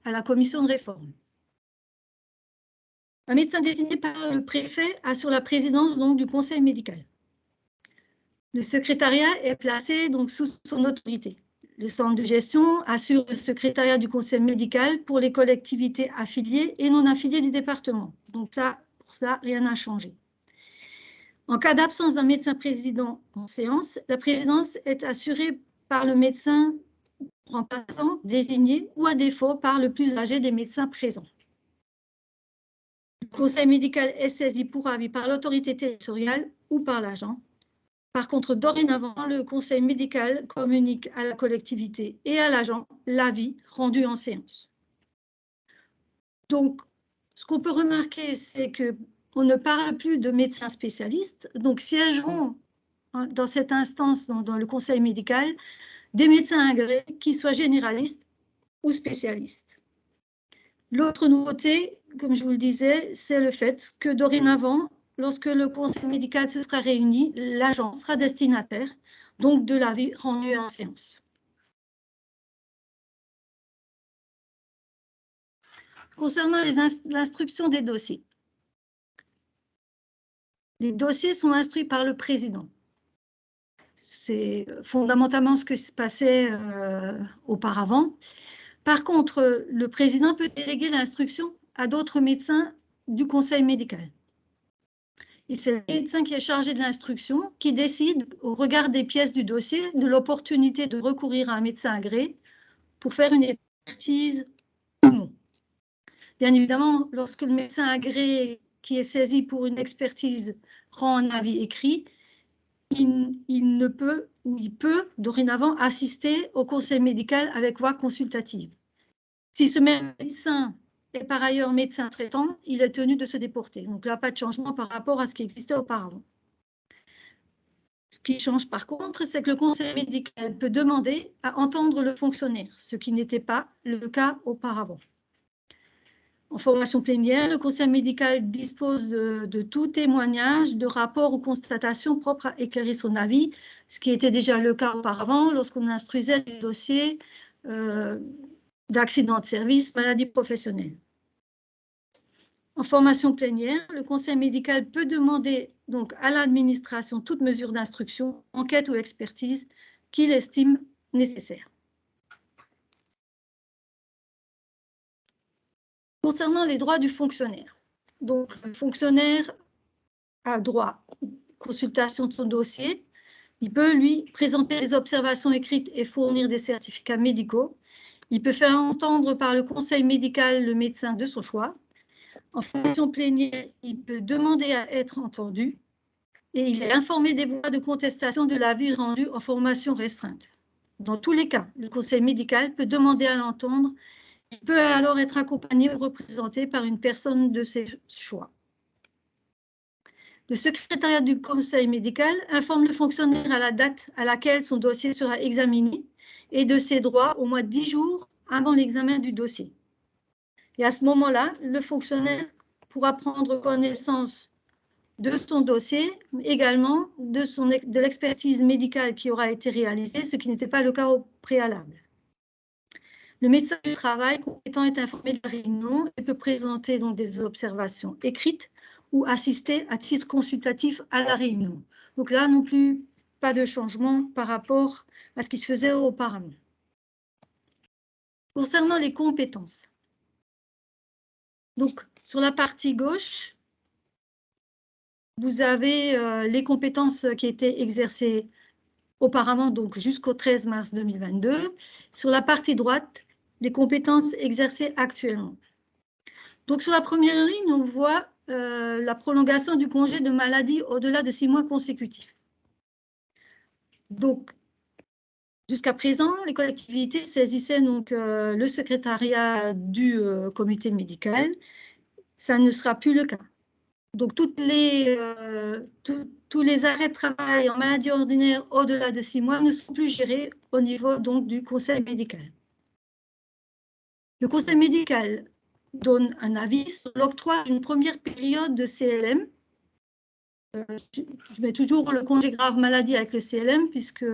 à la commission de réforme. Un médecin désigné par le préfet assure la présidence donc, du conseil médical. Le secrétariat est placé donc, sous son autorité. Le centre de gestion assure le secrétariat du conseil médical pour les collectivités affiliées et non affiliées du département. Donc ça, pour ça, rien n'a changé. En cas d'absence d'un médecin président en séance, la présidence est assurée par le médecin remplaçant désigné ou à défaut par le plus âgé des médecins présents. Le conseil médical est saisi pour avis par l'autorité territoriale ou par l'agent. Par contre, dorénavant, le conseil médical communique à la collectivité et à l'agent l'avis rendu en séance. Donc, ce qu'on peut remarquer, c'est qu'on ne parle plus de médecins spécialistes, donc siégeront dans cette instance, dans le conseil médical, des médecins agréés qui soient généralistes ou spécialistes. L'autre nouveauté, comme je vous le disais, c'est le fait que dorénavant, lorsque le conseil médical se sera réuni, l'agent sera destinataire, donc de l'avis rendu en séance. Concernant l'instruction des dossiers, les dossiers sont instruits par le président. C'est fondamentalement ce que se passait auparavant. Par contre, le président peut déléguer l'instruction à d'autres médecins du conseil médical. Et c'est le médecin qui est chargé de l'instruction qui décide, au regard des pièces du dossier, de l'opportunité de recourir à un médecin agréé pour faire une expertise ou non. Bien évidemment, lorsque le médecin agréé qui est saisi pour une expertise rend un avis écrit, il ne peut ou il peut dorénavant assister au conseil médical avec voix consultative. Si ce même médecin est par ailleurs médecin traitant, il est tenu de se déporter. Donc là, pas de changement par rapport à ce qui existait auparavant. Ce qui change par contre, c'est que le conseil médical peut demander à entendre le fonctionnaire, ce qui n'était pas le cas auparavant. En formation plénière, le conseil médical dispose de tout témoignage, de rapport ou constatation propre à éclairer son avis, ce qui était déjà le cas auparavant lorsqu'on instruisait les dossiers d'accidents de service, maladies professionnelles. En formation plénière, le conseil médical peut demander donc à l'administration toute mesure d'instruction, enquête ou expertise qu'il estime nécessaire. Concernant les droits du fonctionnaire, donc le fonctionnaire a droit à consultation de son dossier, il peut lui présenter des observations écrites et fournir des certificats médicaux, il peut faire entendre par le conseil médical le médecin de son choix. En formation plénière, il peut demander à être entendu et il est informé des voies de contestation de l'avis rendu en formation restreinte. Dans tous les cas, le conseil médical peut demander à l'entendre. Il peut alors être accompagné ou représenté par une personne de ses choix. Le secrétariat du conseil médical informe le fonctionnaire à la date à laquelle son dossier sera examiné et de ses droits au moins 10 jours avant l'examen du dossier. Et à ce moment-là, le fonctionnaire pourra prendre connaissance de son dossier, mais également de l'expertise médicale qui aura été réalisée, ce qui n'était pas le cas au préalable. Le médecin du travail compétent est informé de la réunion et peut présenter donc des observations écrites ou assister à titre consultatif à la réunion. Donc là non plus, pas de changement par rapport à ce qui se faisait auparavant. Concernant les compétences, donc sur la partie gauche, vous avez les compétences qui étaient exercées auparavant, donc jusqu'au 13 mars 2022. Sur la partie droite, les compétences exercées actuellement. Donc, sur la première ligne, on voit la prolongation du congé de maladie au-delà de 6 mois consécutifs. Donc, jusqu'à présent, les collectivités saisissaient donc, le secrétariat du comité médical. Ça ne sera plus le cas. Donc, tous les arrêts de travail en maladie ordinaire au-delà de 6 mois ne sont plus gérés au niveau donc, du conseil médical. Le conseil médical donne un avis sur l'octroi d'une première période de CLM. Je mets toujours le congé grave maladie avec le CLM puisque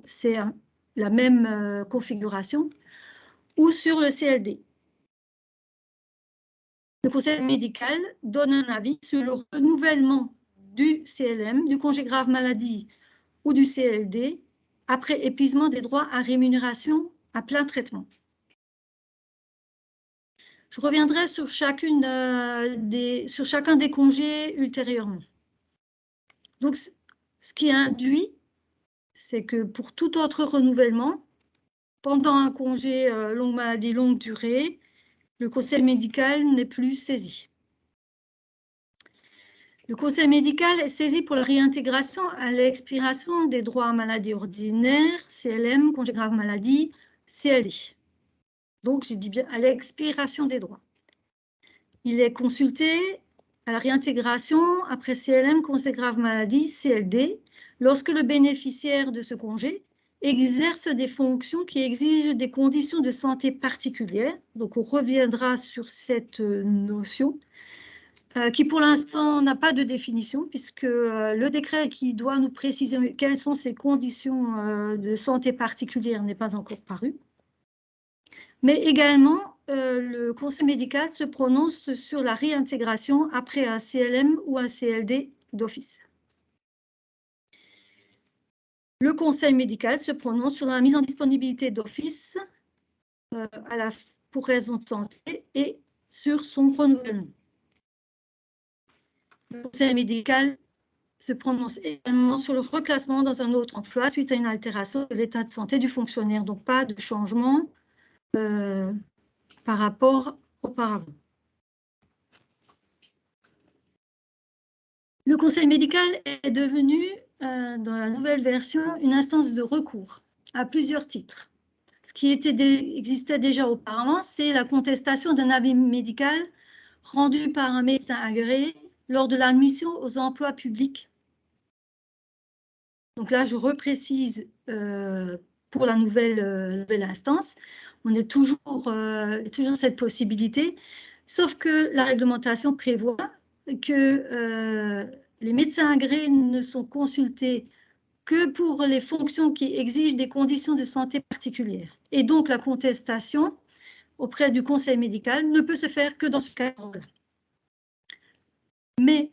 c'est la même configuration ou sur le CLD. Le conseil médical donne un avis sur le renouvellement du CLM, du congé grave maladie ou du CLD après épuisement des droits à rémunération à plein traitement. Je reviendrai sur chacun des congés ultérieurement. Donc, ce qui induit, c'est que pour tout autre renouvellement, pendant un congé longue maladie, longue durée, le conseil médical n'est plus saisi. Le conseil médical est saisi pour la réintégration à l'expiration des droits à maladie ordinaire, CLM, congé grave maladie, CLD. Donc, je dis bien à l'expiration des droits. Il est consulté à la réintégration après CLM, congé grave maladie, CLD, lorsque le bénéficiaire de ce congé exerce des fonctions qui exigent des conditions de santé particulières. Donc, on reviendra sur cette notion qui, pour l'instant, n'a pas de définition, puisque le décret qui doit nous préciser quelles sont ces conditions de santé particulières n'est pas encore paru. Mais également, le conseil médical se prononce sur la réintégration après un CLM ou un CLD d'office. Le conseil médical se prononce sur la mise en disponibilité d'office pour raison de santé et sur son renouvellement. Le conseil médical se prononce également sur le reclassement dans un autre emploi suite à une altération de l'état de santé du fonctionnaire. Donc, pas de changement par rapport auparavant. Le conseil médical est devenu, dans la nouvelle version, une instance de recours à plusieurs titres. Ce qui existait déjà auparavant, c'est la contestation d'un avis médical rendu par un médecin agréé lors de l'admission aux emplois publics. Donc là, je reprécise pour la nouvelle instance, on est toujours cette possibilité, sauf que la réglementation prévoit que les médecins agréés ne sont consultés que pour les fonctions qui exigent des conditions de santé particulières. Et donc, la contestation auprès du conseil médical ne peut se faire que dans ce cadre-là. Mais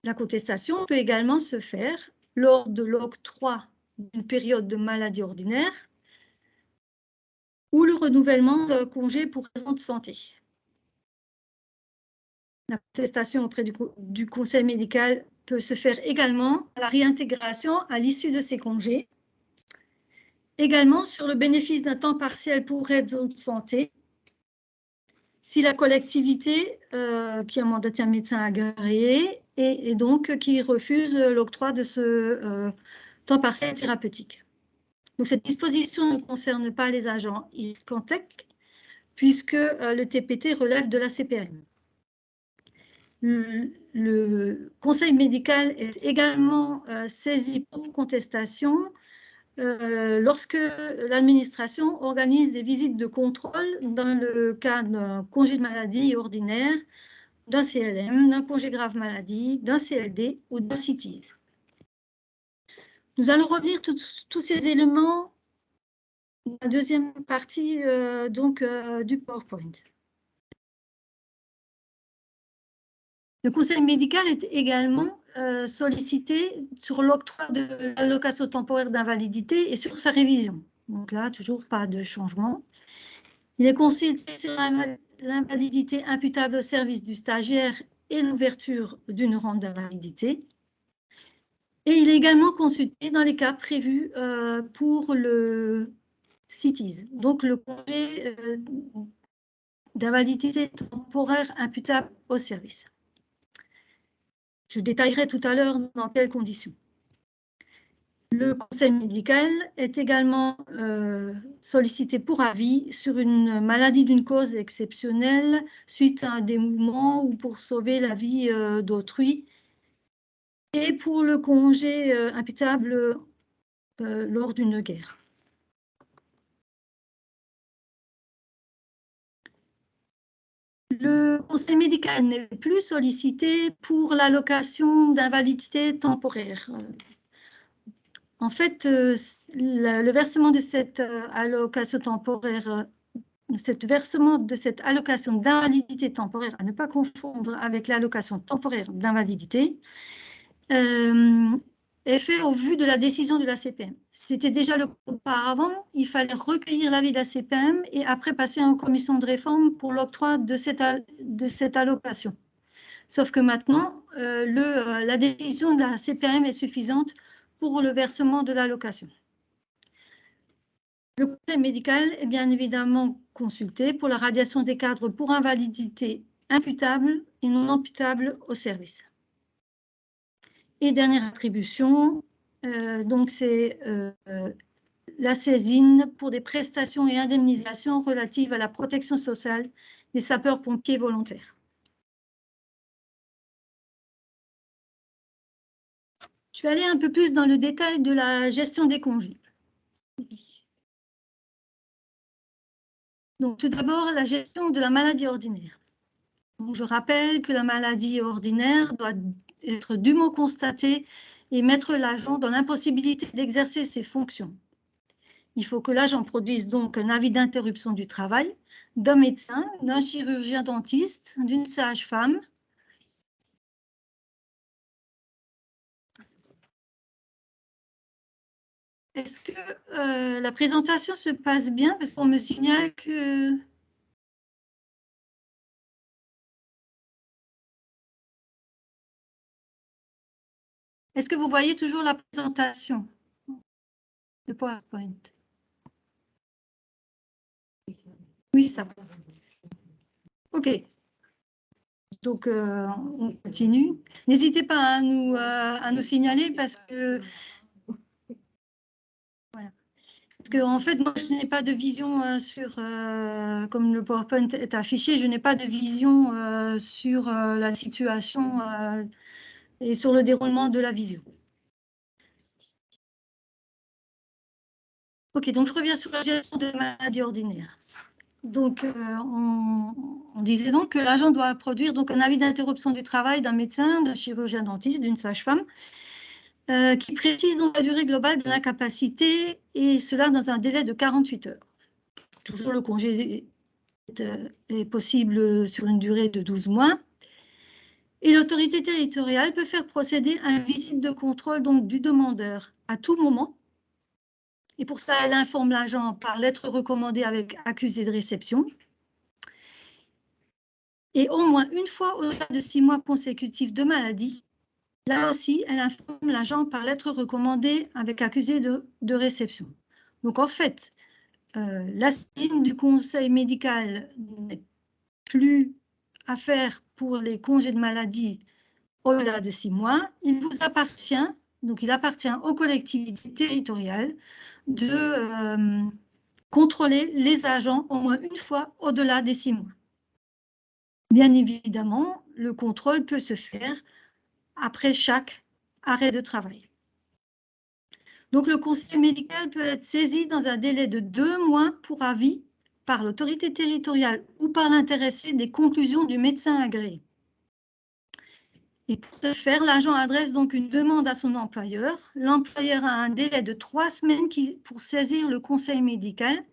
la contestation peut également se faire lors de l'octroi d'une période de maladie ordinaire ou le renouvellement d'un congé pour raison de santé. La contestation auprès du conseil médical peut se faire également à la réintégration à l'issue de ces congés, également sur le bénéfice d'un temps partiel pour raison de santé, si la collectivité qui a mandaté un médecin agréé et donc qui refuse l'octroi de ce temps partiel thérapeutique. Donc, cette disposition ne concerne pas les agents IRCANTEC, puisque le TPT relève de la CPM. Le conseil médical est également saisi pour contestation lorsque l'administration organise des visites de contrôle dans le cadre d'un congé de maladie ordinaire, d'un CLM, d'un congé grave maladie, d'un CLD ou d'un CITIS. Nous allons revenir tous ces éléments dans la deuxième partie du PowerPoint. Le conseil médical est également sollicité sur l'octroi de l'allocation temporaire d'invalidité et sur sa révision. Donc là, toujours pas de changement. Il est consulté sur l'invalidité imputable au service du stagiaire et l'ouverture d'une rente d'invalidité. Et il est également consulté dans les cas prévus pour le CITIS, donc le congé d'invalidité temporaire imputable au service. Je détaillerai tout à l'heure dans quelles conditions. Le conseil médical est également sollicité pour avis sur une maladie d'une cause exceptionnelle suite à un démouvement ou pour sauver la vie d'autrui et pour le congé imputable lors d'une guerre. Le conseil médical n'est plus sollicité pour l'allocation d'invalidité temporaire. En fait, le versement de cette allocation temporaire cet versement de cette allocation d'invalidité temporaire, à ne pas confondre avec l'allocation temporaire d'invalidité, est fait au vu de la décision de la CPM. C'était déjà le cas auparavant, il fallait recueillir l'avis de la CPM et après passer en commission de réforme pour l'octroi de cette allocation. Sauf que maintenant, la décision de la CPM est suffisante pour le versement de l'allocation. Le conseil médical est bien évidemment consulté pour la radiation des cadres pour invalidité imputable et non imputable au service. Et dernière attribution, donc c'est la saisine pour des prestations et indemnisations relatives à la protection sociale des sapeurs-pompiers volontaires. Je vais aller un peu plus dans le détail de la gestion des congés. Donc, tout d'abord, la gestion de la maladie ordinaire. Donc, je rappelle que la maladie ordinaire doit être dûment constatée et mettre l'agent dans l'impossibilité d'exercer ses fonctions. Il faut que l'agent produise donc un avis d'interruption du travail d'un médecin, d'un chirurgien dentiste, d'une sage-femme. Est-ce que la présentation se passe bien? Parce qu'on me signale que... Est-ce que vous voyez toujours la présentation de PowerPoint? Oui, ça va. OK. Donc, on continue. N'hésitez pas à nous signaler parce que... Voilà. Parce que, en fait, moi, je n'ai pas de vision sur... comme le PowerPoint est affiché, je n'ai pas de vision sur la situation et sur le déroulement de la visio. OK, donc je reviens sur la gestion de la maladie ordinaire. Donc, on disait donc que l'agent doit produire donc un avis d'interruption du travail d'un médecin, d'un chirurgien dentiste, d'une sage-femme, qui précise donc la durée globale de l'incapacité, et cela dans un délai de 48 heures. Toujours le congé est possible sur une durée de 12 mois. Et l'autorité territoriale peut faire procéder à une visite de contrôle donc, du demandeur à tout moment. Et pour ça, elle informe l'agent par lettre recommandée avec accusé de réception. Et au moins une fois au-delà de 6 mois consécutifs de maladie, là aussi, elle informe l'agent par lettre recommandée avec accusé de réception. Donc en fait, la saisine du conseil médical n'est plus à faire pour les congés de maladie au-delà de 6 mois. Il vous appartient, donc il appartient aux collectivités territoriales de contrôler les agents au moins une fois au-delà des 6 mois. Bien évidemment, le contrôle peut se faire après chaque arrêt de travail. Donc, le conseil médical peut être saisi dans un délai de 2 mois pour avis par l'autorité territoriale ou par l'intéressé des conclusions du médecin agréé. Et pour ce faire, l'agent adresse donc une demande à son employeur. L'employeur a un délai de 3 semaines pour saisir le conseil médical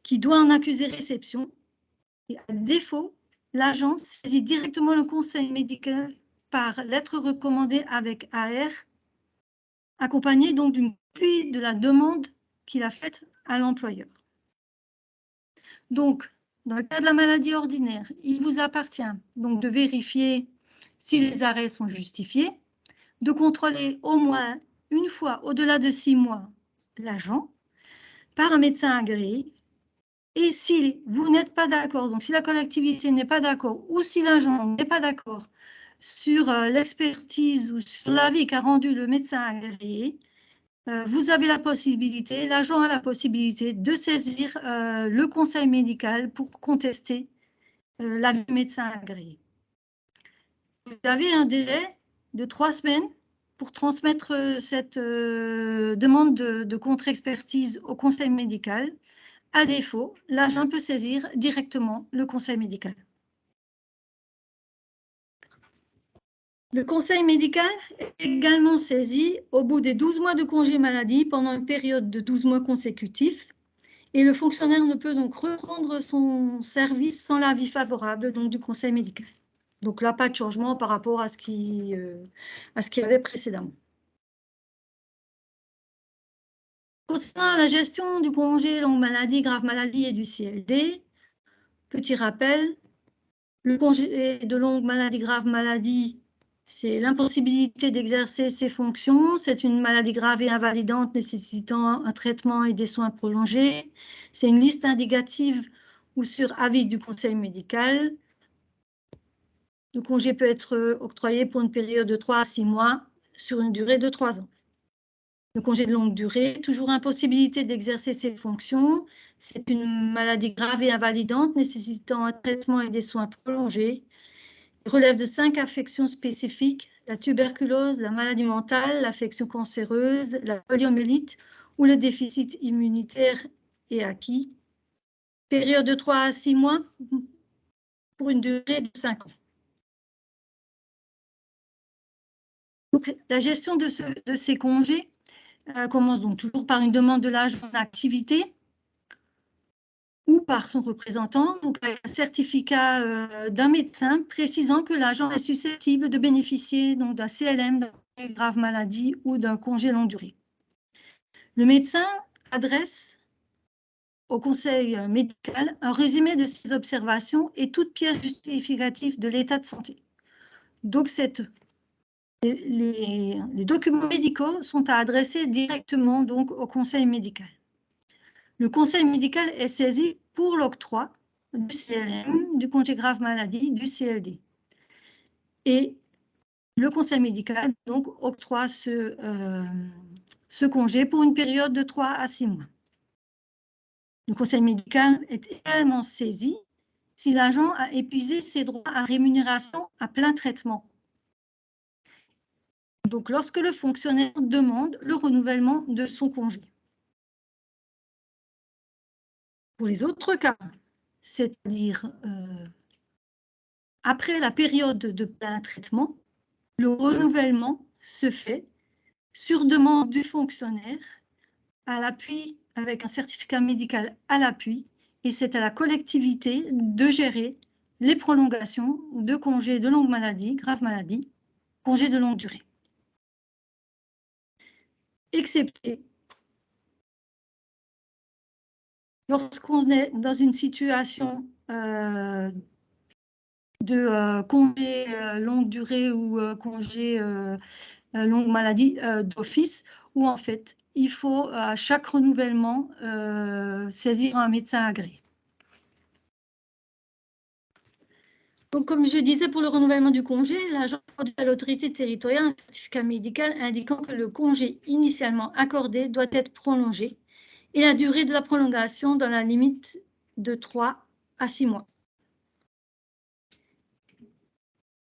qui doit en accuser réception. Et à défaut, l'agent saisit directement le conseil médical par lettre recommandée avec AR, accompagnée donc d'une copie de la demande qu'il a faite à l'employeur. Donc, dans le cas de la maladie ordinaire, il vous appartient donc de vérifier si les arrêts sont justifiés, de contrôler au moins une fois au-delà de 6 mois l'agent par un médecin agréé. Et si vous n'êtes pas d'accord, donc si la collectivité n'est pas d'accord ou si l'agent n'est pas d'accord sur l'expertise ou sur l'avis qu'a rendu le médecin agréé, vous avez la possibilité, l'agent a la possibilité de saisir le conseil médical pour contester l'avis du médecin agréé. Vous avez un délai de 3 semaines pour transmettre cette demande de contre-expertise au conseil médical. À défaut, l'agent peut saisir directement le conseil médical. Le conseil médical est également saisi au bout des 12 mois de congé maladie pendant une période de 12 mois consécutifs Et le fonctionnaire ne peut donc reprendre son service sans l'avis favorable donc, du conseil médical. Donc là, pas de changement par rapport à ce qu'il y avait précédemment. Concernant la gestion du congé longue maladie, grave maladie et du CLD, petit rappel, le congé de longue maladie, grave maladie, c'est l'impossibilité d'exercer ses fonctions. C'est une maladie grave et invalidante nécessitant un traitement et des soins prolongés. C'est une liste indicative ou sur avis du conseil médical. Le congé peut être octroyé pour une période de 3 à 6 mois sur une durée de 3 ans. Le congé de longue durée, toujours impossibilité d'exercer ses fonctions. C'est une maladie grave et invalidante nécessitant un traitement et des soins prolongés. Il relève de 5 affections spécifiques, la tuberculose, la maladie mentale, l'affection cancéreuse, la poliomyélite ou le déficit immunitaire et acquis. Période de 3 à 6 mois pour une durée de 5 ans. Donc, la gestion de ces congés commence donc toujours par une demande de l'agent d'activité ou par son représentant, donc un certificat d'un médecin précisant que l'agent est susceptible de bénéficier d'un CLM, d'un grave maladie ou d'un congé longue durée. Le médecin adresse au conseil médical un résumé de ses observations et toute pièce justificative de l'état de santé. Donc, les documents médicaux sont à adresser directement donc, au conseil médical. Le conseil médical est saisi pour l'octroi du CLM, du congé grave maladie, du CLD. Et le conseil médical donc, octroie ce congé pour une période de 3 à 6 mois. Le conseil médical est également saisi si l'agent a épuisé ses droits à rémunération à plein traitement. Donc, lorsque le fonctionnaire demande le renouvellement de son congé. Pour les autres cas, c'est-à-dire après la période de plein traitement, le renouvellement se fait sur demande du fonctionnaire à l'appui, avec un certificat médical à l'appui, et c'est à la collectivité de gérer les prolongations de congés de longue maladie, grave maladie, congés de longue durée. Excepté lorsqu'on est dans une situation de congé longue durée ou congé longue maladie d'office, où en fait, il faut à chaque renouvellement saisir un médecin agréé. Donc, comme je disais, pour le renouvellement du congé, l'agent produit à l'autorité territoriale un certificat médical indiquant que le congé initialement accordé doit être prolongé et la durée de la prolongation dans la limite de 3 à 6 mois.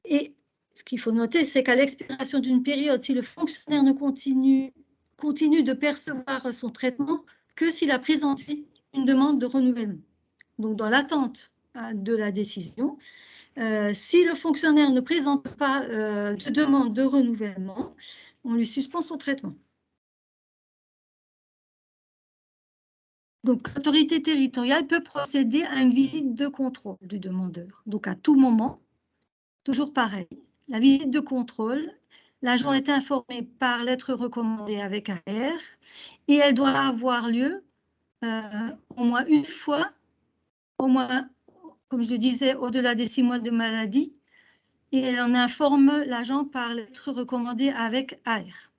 Et ce qu'il faut noter, c'est qu'à l'expiration d'une période, si le fonctionnaire ne continue de percevoir son traitement que s'il a présenté une demande de renouvellement. Donc, dans l'attente de la décision, si le fonctionnaire ne présente pas de demande de renouvellement, on lui suspend son traitement. Donc, l'autorité territoriale peut procéder à une visite de contrôle du demandeur. Donc, à tout moment, toujours pareil. La visite de contrôle, l'agent est informé par lettre recommandée avec AR et elle doit avoir lieu au moins une fois, au moins, comme je le disais, au-delà des 6 mois de maladie, et elle en informe l'agent par lettre recommandée avec AR.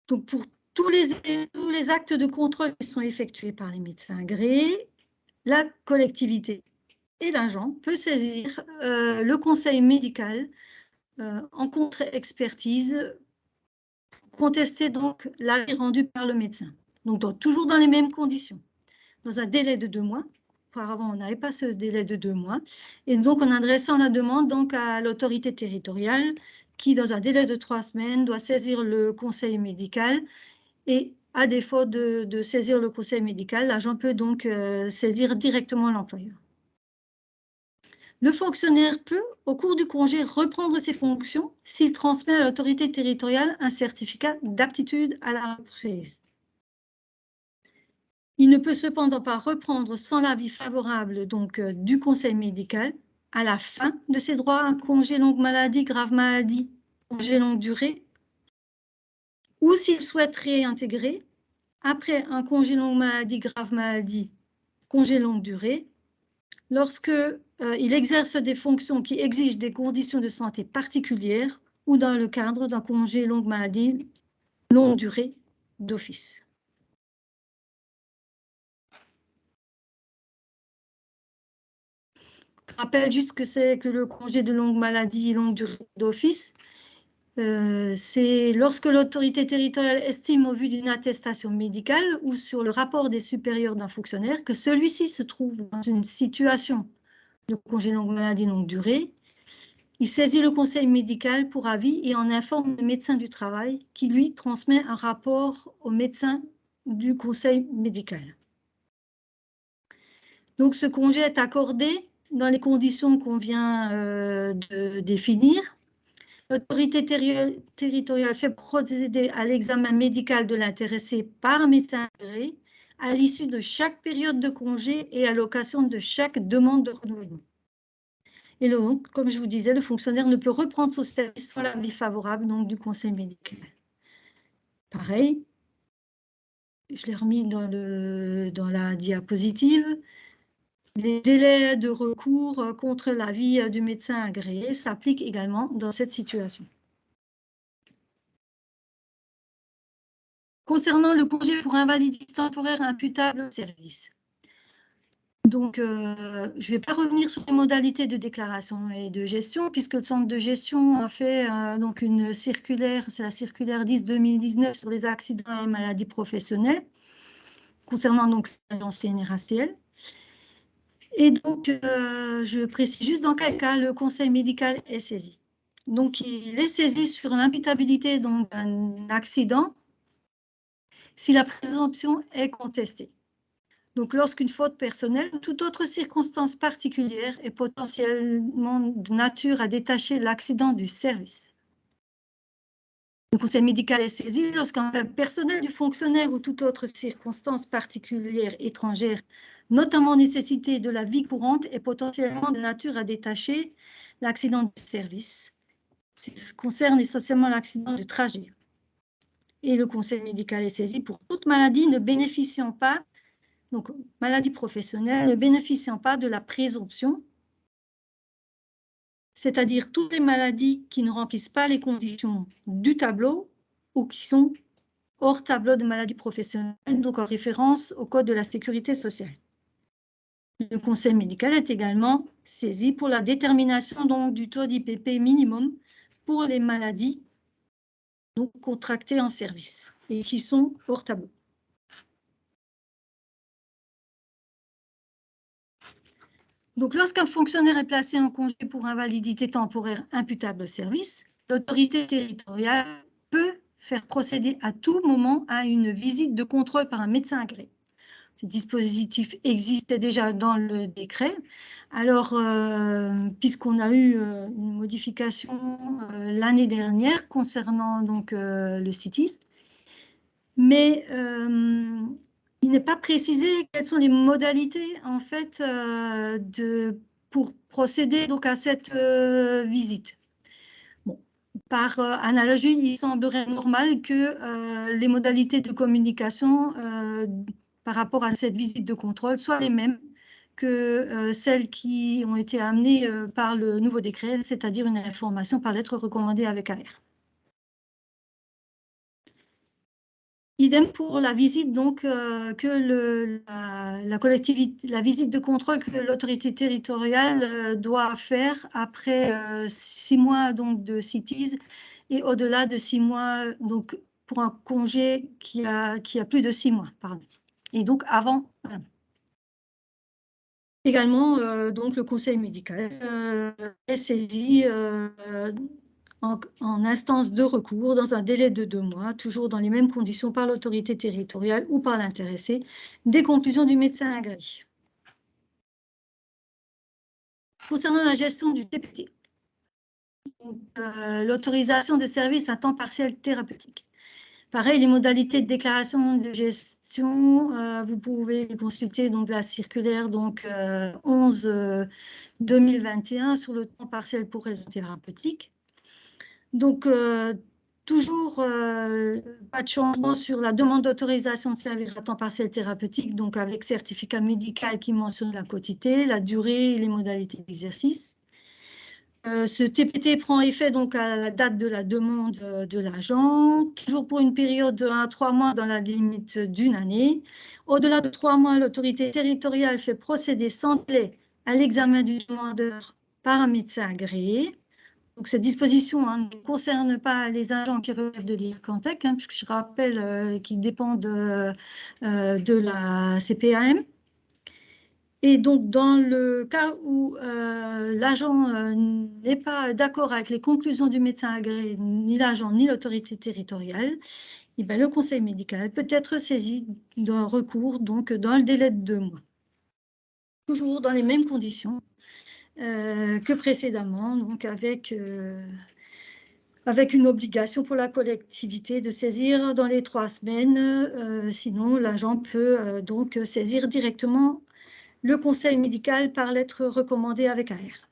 Donc, pour tous les actes de contrôle qui sont effectués par les médecins agréés, la collectivité et l'agent peut saisir le conseil médical en contre-expertise pour contester donc l'avis rendu par le médecin. Donc, toujours dans les mêmes conditions, dans un délai de 2 mois. Auparavant, on n'avait pas ce délai de 2 mois. Et donc, en adressant la demande donc, à l'autorité territoriale qui, dans un délai de 3 semaines, doit saisir le conseil médical. Et à défaut de saisir le conseil médical, l'agent peut donc saisir directement l'employeur. Le fonctionnaire peut, au cours du congé, reprendre ses fonctions s'il transmet à l'autorité territoriale un certificat d'aptitude à la reprise. Il ne peut cependant pas reprendre sans l'avis favorable du conseil médical à la fin de ses droits à un congé longue maladie, grave maladie, congé longue durée, ou s'il souhaite réintégrer après un congé longue maladie, grave maladie, congé longue durée, lorsque il exerce des fonctions qui exigent des conditions de santé particulières ou dans le cadre d'un congé longue maladie, longue durée d'office. Je rappelle juste que c'est que le congé de longue maladie, longue durée d'office, c'est lorsque l'autorité territoriale estime au vu d'une attestation médicale ou sur le rapport des supérieurs d'un fonctionnaire que celui-ci se trouve dans une situation de congé longue maladie longue durée, il saisit le conseil médical pour avis et en informe le médecin du travail qui lui transmet un rapport au médecin du conseil médical. Donc ce congé est accordé dans les conditions qu'on vient de définir. L'autorité territoriale fait procéder à l'examen médical de l'intéressé par un médecin agréé à l'issue de chaque période de congé et à l'occasion de chaque demande de renouvellement. Et donc, comme je vous disais, le fonctionnaire ne peut reprendre son service sans l'avis favorable du conseil médical. Pareil, je l'ai remis dans la diapositive. Les délais de recours contre l'avis du médecin agréé s'appliquent également dans cette situation. Concernant le congé pour invalidité temporaire imputable au service. Donc, je ne vais pas revenir sur les modalités de déclaration et de gestion, puisque le centre de gestion a fait une circulaire, c'est la circulaire 10-2019 sur les accidents et maladies professionnelles, concernant l'agence CNRACL. Et donc, je précise juste dans quel cas le conseil médical est saisi. Donc, il est saisi sur l'imputabilité d'un accident si la présomption est contestée. Donc, lorsqu'une faute personnelle ou toute autre circonstance particulière est potentiellement de nature à détacher l'accident du service. Le conseil médical est saisi lorsqu'un personnel du fonctionnaire ou toute autre circonstance particulière étrangère, notamment nécessité de la vie courante, est potentiellement de nature à détacher l'accident du service. Ça concerne essentiellement l'accident du trajet. Et le conseil médical est saisi pour toute maladie ne bénéficiant pas, donc maladie professionnelle, ne bénéficiant pas de la présomption, c'est-à-dire toutes les maladies qui ne remplissent pas les conditions du tableau ou qui sont hors tableau de maladie professionnelle, donc en référence au Code de la sécurité sociale. Le conseil médical est également saisi pour la détermination du taux d'IPP minimum pour les maladies contractées en service et qui sont hors tableau. Donc, lorsqu'un fonctionnaire est placé en congé pour invalidité temporaire imputable au service, l'autorité territoriale peut faire procéder à tout moment à une visite de contrôle par un médecin agréé. Ce dispositif existait déjà dans le décret. Alors, puisqu'on a eu une modification l'année dernière concernant le CITIS, mais il n'est pas précisé quelles sont les modalités en fait pour procéder à cette visite. Bon, par analogie, il semblerait normal que les modalités de communication par rapport à cette visite de contrôle soient les mêmes que celles qui ont été amenées par le nouveau décret, c'est-à-dire une information par lettre recommandée avec AR. Idem pour la visite la visite de contrôle que l'autorité territoriale doit faire après 6 mois de CITIS et au-delà de 6 mois pour un congé qui a plus de 6 mois, pardon. Et donc avant. Voilà. Également, le conseil médical est saisi en instance de recours dans un délai de 2 mois, toujours dans les mêmes conditions par l'autorité territoriale ou par l'intéressé, des conclusions du médecin agréé. concernant la gestion du TPT, l'autorisation de services à temps partiel thérapeutique. Pareil, les modalités de déclaration de gestion, vous pouvez consulter donc la circulaire 11/2021 sur le temps partiel pour raison thérapeutique. Donc, toujours pas de changement sur la demande d'autorisation de servir à temps partiel thérapeutique, donc avec certificat médical qui mentionne la quotité, la durée et les modalités d'exercice. Ce TPT prend effet donc à la date de la demande de l'agent, toujours pour une période de 1 à 3 mois dans la limite d'1 année. Au-delà de 3 mois, l'autorité territoriale fait procéder sans délai à l'examen du demandeur par un médecin agréé. Donc, cette disposition ne concerne pas les agents qui relèvent de l'IRCANTEC, puisque je rappelle qu'ils dépendent de la CPAM. Et donc, dans le cas où l'agent n'est pas d'accord avec les conclusions du médecin agréé, ni l'agent, ni l'autorité territoriale, le conseil médical peut être saisi d'un recours donc, dans le délai de 2 mois. Toujours dans les mêmes conditions que précédemment, donc avec une obligation pour la collectivité de saisir dans les 3 semaines. Sinon, l'agent peut donc saisir directement le conseil médical par lettre recommandée avec AR.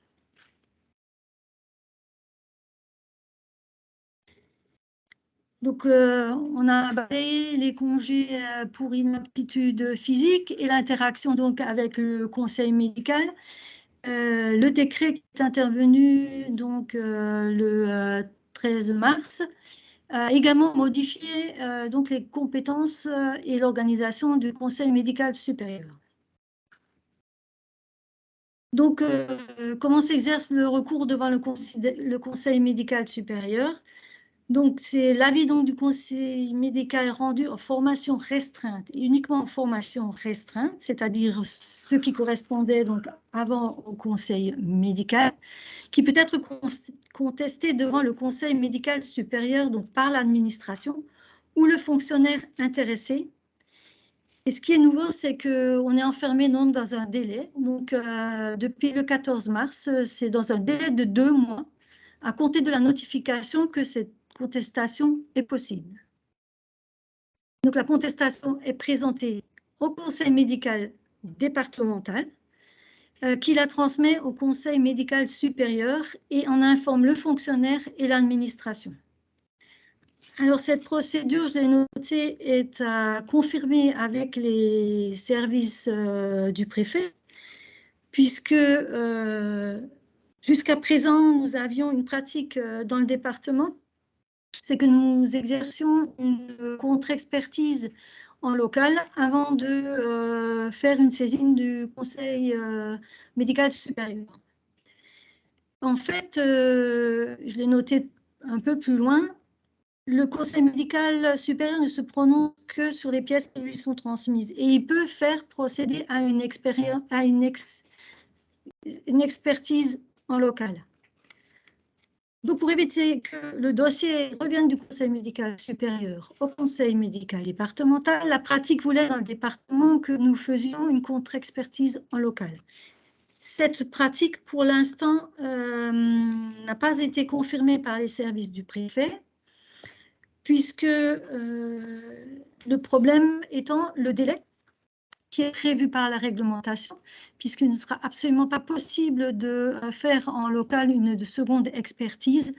Donc, on a balayé les congés pour inaptitude physique et l'interaction donc avec le conseil médical. Le décret qui est intervenu donc le 13 mars a également modifié donc les compétences et l'organisation du conseil médical supérieur. Donc, comment s'exerce le recours devant le conseil médical supérieur? Donc, c'est l'avis du conseil médical rendu en formation restreinte, uniquement en formation restreinte, c'est-à-dire ce qui correspondait donc avant au conseil médical, qui peut être contesté devant le conseil médical supérieur, donc par l'administration ou le fonctionnaire intéressé. Et ce qui est nouveau, c'est qu'on est enfermé donc dans un délai. Donc, depuis le 14 mars, c'est dans un délai de 2 mois à compter de la notification que cette contestation est possible. Donc, la contestation est présentée au conseil médical départemental qui la transmet au conseil médical supérieur et en informe le fonctionnaire et l'administration. Alors, cette procédure, je l'ai notée, est à confirmer avec les services du préfet, puisque jusqu'à présent, nous avions une pratique dans le département, c'est que nous exercions une contre-expertise en local avant de faire une saisine du conseil médical supérieur. En fait, je l'ai noté un peu plus loin, le conseil médical supérieur ne se prononce que sur les pièces qui lui sont transmises et il peut faire procéder à une expertise en local. Donc, pour éviter que le dossier revienne du conseil médical supérieur au conseil médical départemental, la pratique voulait dans le département que nous faisions une contre-expertise en local. Cette pratique, pour l'instant, n'a pas été confirmée par les services du préfet, puisque le problème étant le délai qui est prévu par la réglementation, puisqu'il ne sera absolument pas possible de faire en local une seconde expertise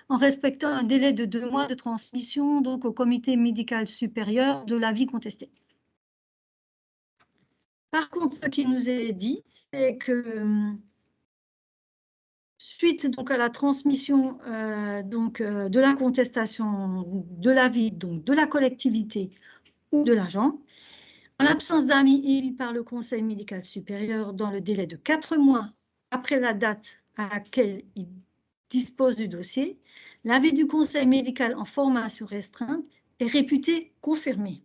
en respectant un délai de 2 mois de transmission donc au comité médical supérieur de l'avis contesté. Par contre, ce qui nous est dit, c'est que suite donc à la transmission de la contestation de l'avis donc de la collectivité ou de l'agent, en l'absence d'avis émis par le conseil médical supérieur dans le délai de 4 mois après la date à laquelle il dispose du dossier, l'avis du conseil médical en formation restreinte est réputé confirmé.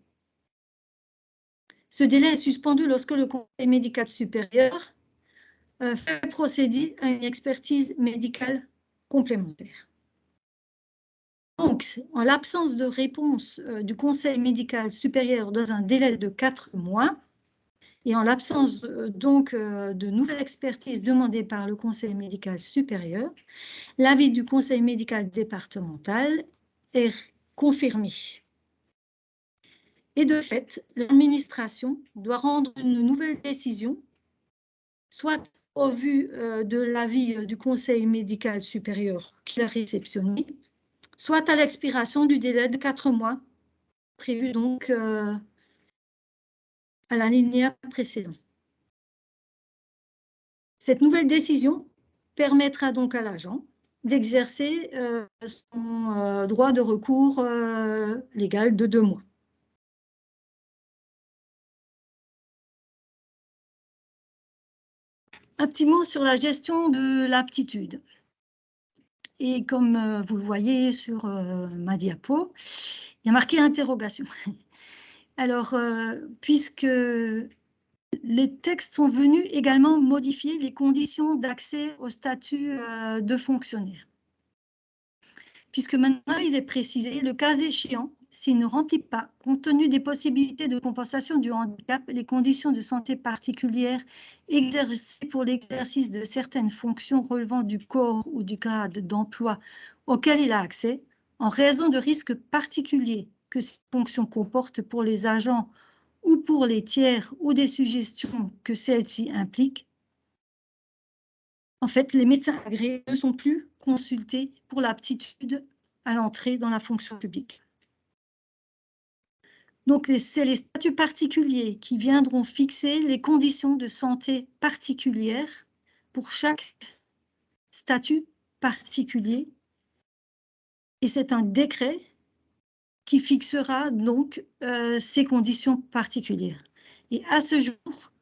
Ce délai est suspendu lorsque le conseil médical supérieur fait procéder à une expertise médicale complémentaire. Donc, en l'absence de réponse du conseil médical supérieur dans un délai de 4 mois, Et en l'absence de nouvelles expertises demandées par le Conseil médical supérieur, l'avis du Conseil médical départemental est confirmé. Et de fait, l'administration doit rendre une nouvelle décision, soit au vu de l'avis du Conseil médical supérieur qu'il a réceptionné, soit à l'expiration du délai de 4 mois, prévu donc à l'alinéa précédent. Cette nouvelle décision permettra donc à l'agent d'exercer son droit de recours légal de 2 mois. Un petit mot sur la gestion de l'aptitude. Et comme vous le voyez sur ma diapo, il y a marqué interrogation. Alors, puisque les textes sont venus également modifier les conditions d'accès au statut de fonctionnaire. Puisque maintenant, il est précisé, le cas échéant, s'il ne remplit pas, compte tenu des possibilités de compensation du handicap, les conditions de santé particulières exercées pour l'exercice de certaines fonctions relevant du corps ou du grade d'emploi auquel il a accès, en raison de risques particuliers que ces fonctions comportent pour les agents ou pour les tiers ou des suggestions que celles-ci impliquent, en fait, les médecins agréés ne sont plus consultés pour l'aptitude à l'entrée dans la fonction publique. Donc, c'est les statuts particuliers qui viendront fixer les conditions de santé particulières pour chaque statut particulier. Et c'est un décret qui fixera donc ces conditions particulières. Et à ce jour,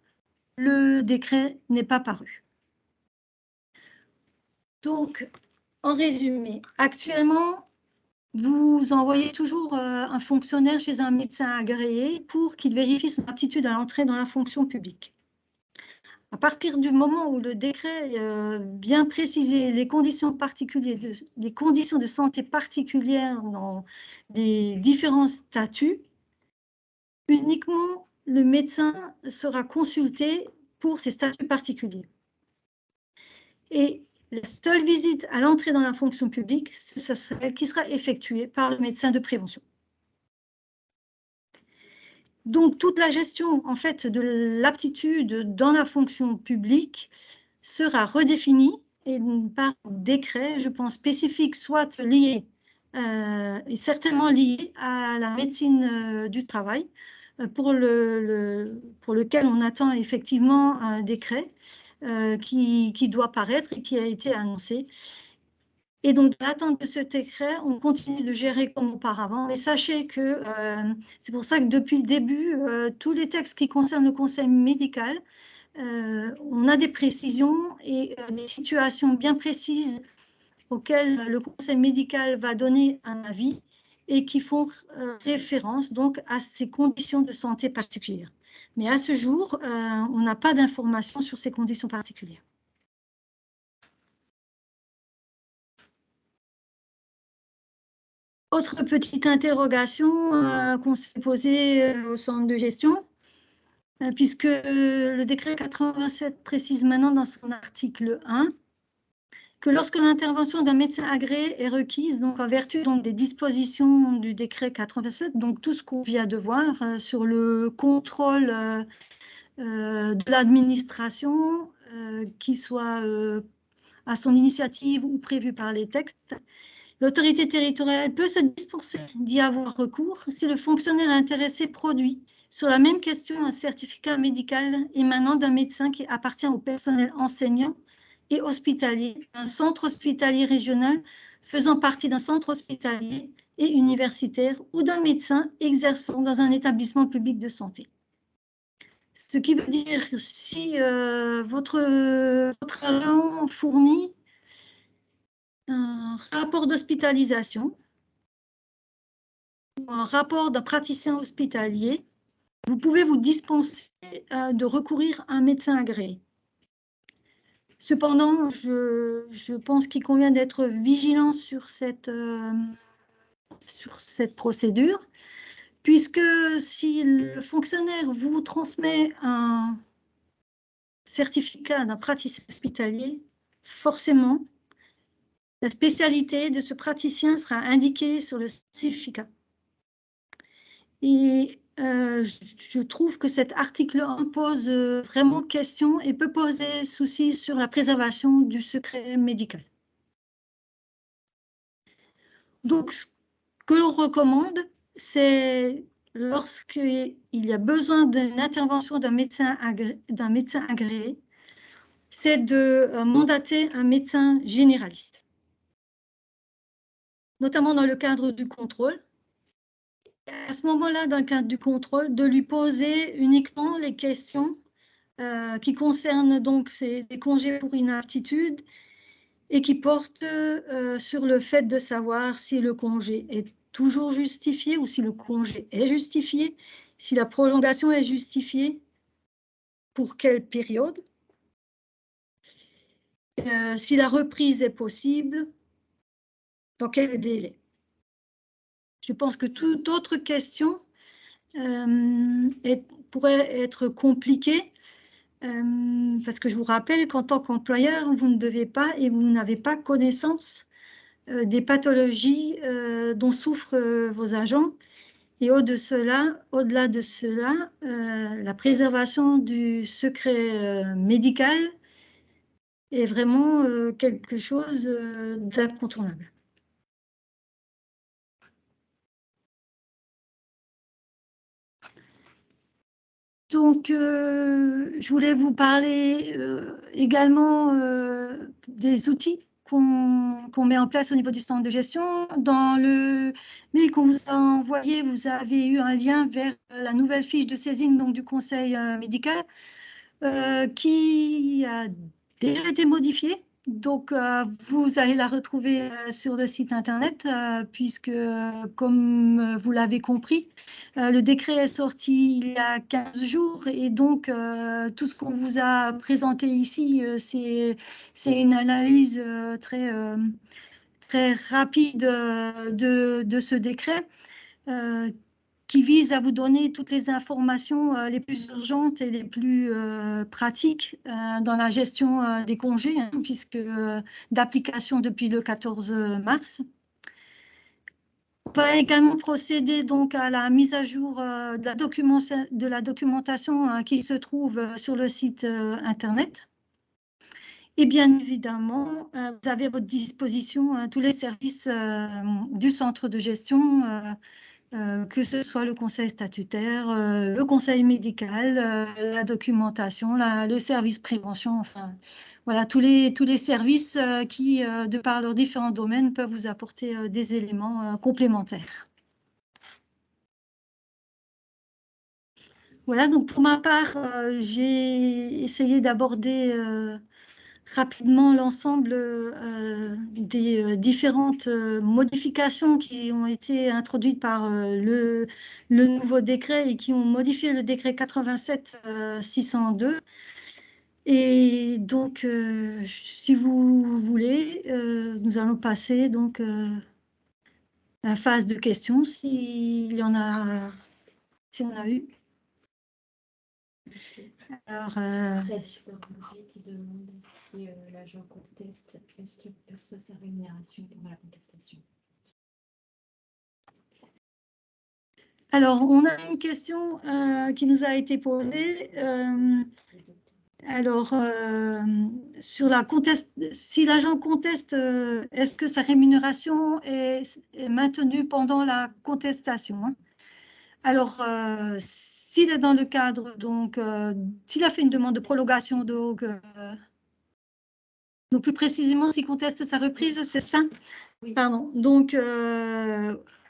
le décret n'est pas paru. Donc, en résumé, actuellement, vous envoyez toujours un fonctionnaire chez un médecin agréé pour qu'il vérifie son aptitude à l'entrée dans la fonction publique. À partir du moment où le décret vient préciser les conditions particulières, les conditions de santé particulières dans les différents statuts, uniquement le médecin sera consulté pour ces statuts particuliers. Et la seule visite à l'entrée dans la fonction publique, ce sera celle qui sera effectuée par le médecin de prévention. Donc, toute la gestion, en fait, de l'aptitude dans la fonction publique sera redéfinie et par décret, je pense, spécifique, soit lié et certainement lié à la médecine du travail, pour lequel on attend effectivement un décret qui doit paraître et qui a été annoncé. Et donc, dans l'attente de ce décret, on continue de gérer comme auparavant. Mais sachez que c'est pour ça que depuis le début, tous les textes qui concernent le conseil médical, on a des précisions et des situations bien précises auxquelles le conseil médical va donner un avis et qui font référence donc à ces conditions de santé particulières. Mais à ce jour, on n'a pas d'informations sur ces conditions particulières. Autre petite interrogation qu'on s'est posée au centre de gestion, puisque le décret 87 précise maintenant dans son article 1 que lorsque l'intervention d'un médecin agréé est requise, donc en vertu donc, des dispositions du décret 87, donc tout ce qu'on vient de voir sur le contrôle de l'administration, qui soit à son initiative ou prévu par les textes, l'autorité territoriale peut se dispenser d'y avoir recours si le fonctionnaire intéressé produit sur la même question un certificat médical émanant d'un médecin qui appartient au personnel enseignant et hospitalier, un centre hospitalier régional faisant partie d'un centre hospitalier et universitaire ou d'un médecin exerçant dans un établissement public de santé. Ce qui veut dire que si votre agent fournit un rapport d'hospitalisation, un rapport d'un praticien hospitalier, vous pouvez vous dispenser de recourir à un médecin agréé. Cependant, je pense qu'il convient d'être vigilant sur cette procédure, puisque si le fonctionnaire vous transmet un certificat d'un praticien hospitalier, forcément, la spécialité de ce praticien sera indiquée sur le certificat. Et je trouve que cet article 1 pose vraiment question et peut poser souci sur la préservation du secret médical. Donc, ce que l'on recommande, c'est lorsqu'il y a besoin d'une intervention d'un médecin agréé, c'est de mandater un médecin généraliste, notamment dans le cadre du contrôle. À ce moment-là, dans le cadre du contrôle, de lui poser uniquement les questions qui concernent donc des congés pour inaptitude et qui portent sur le fait de savoir si le congé est toujours justifié ou si le congé est justifié, si la prolongation est justifiée, pour quelle période, si la reprise est possible, dans quel délai. Je pense que toute autre question pourrait être compliquée parce que je vous rappelle qu'en tant qu'employeur, vous ne devez pas et vous n'avez pas connaissance des pathologies dont souffrent vos agents. Et au-delà de cela, la préservation du secret médical est vraiment quelque chose d'incontournable. Donc, je voulais vous parler également des outils qu'on met en place au niveau du centre de gestion. Dans le mail qu'on vous a envoyé, vous avez eu un lien vers la nouvelle fiche de saisine donc, du conseil médical qui a déjà été modifiée. Donc, vous allez la retrouver sur le site internet puisque, comme vous l'avez compris, le décret est sorti il y a 15 jours et donc tout ce qu'on vous a présenté ici, c'est une analyse très rapide de ce décret qui vise à vous donner toutes les informations les plus urgentes et les plus pratiques dans la gestion des congés, hein, puisque d'application depuis le 14 mars. On va également procéder donc à la mise à jour de la documentation qui se trouve sur le site internet. Et bien évidemment, vous avez à votre disposition tous les services du centre de gestion, que ce soit le conseil statutaire, le conseil médical, la documentation, le service prévention, enfin, voilà, tous les services qui, de par leurs différents domaines, peuvent vous apporter des éléments complémentaires. Voilà, donc pour ma part, j'ai essayé d'aborder rapidement l'ensemble des différentes modifications qui ont été introduites par le nouveau décret et qui ont modifié le décret 87-602. Et donc, si vous voulez, nous allons passer donc à la phase de questions, s'il y en a, si on a eu. Alors, qui demande si l'agent conteste, est-ce qu'il perçoit sa rémunération pendant la contestation? Alors, on a une question qui nous a été posée. Sur la si l'agent conteste, est-ce que sa rémunération est maintenue pendant la contestation, hein? Alors, s'il est dans le cadre, donc, s'il a fait une demande de prolongation, donc plus précisément, s'il conteste sa reprise, c'est ça? Oui. Pardon. Donc,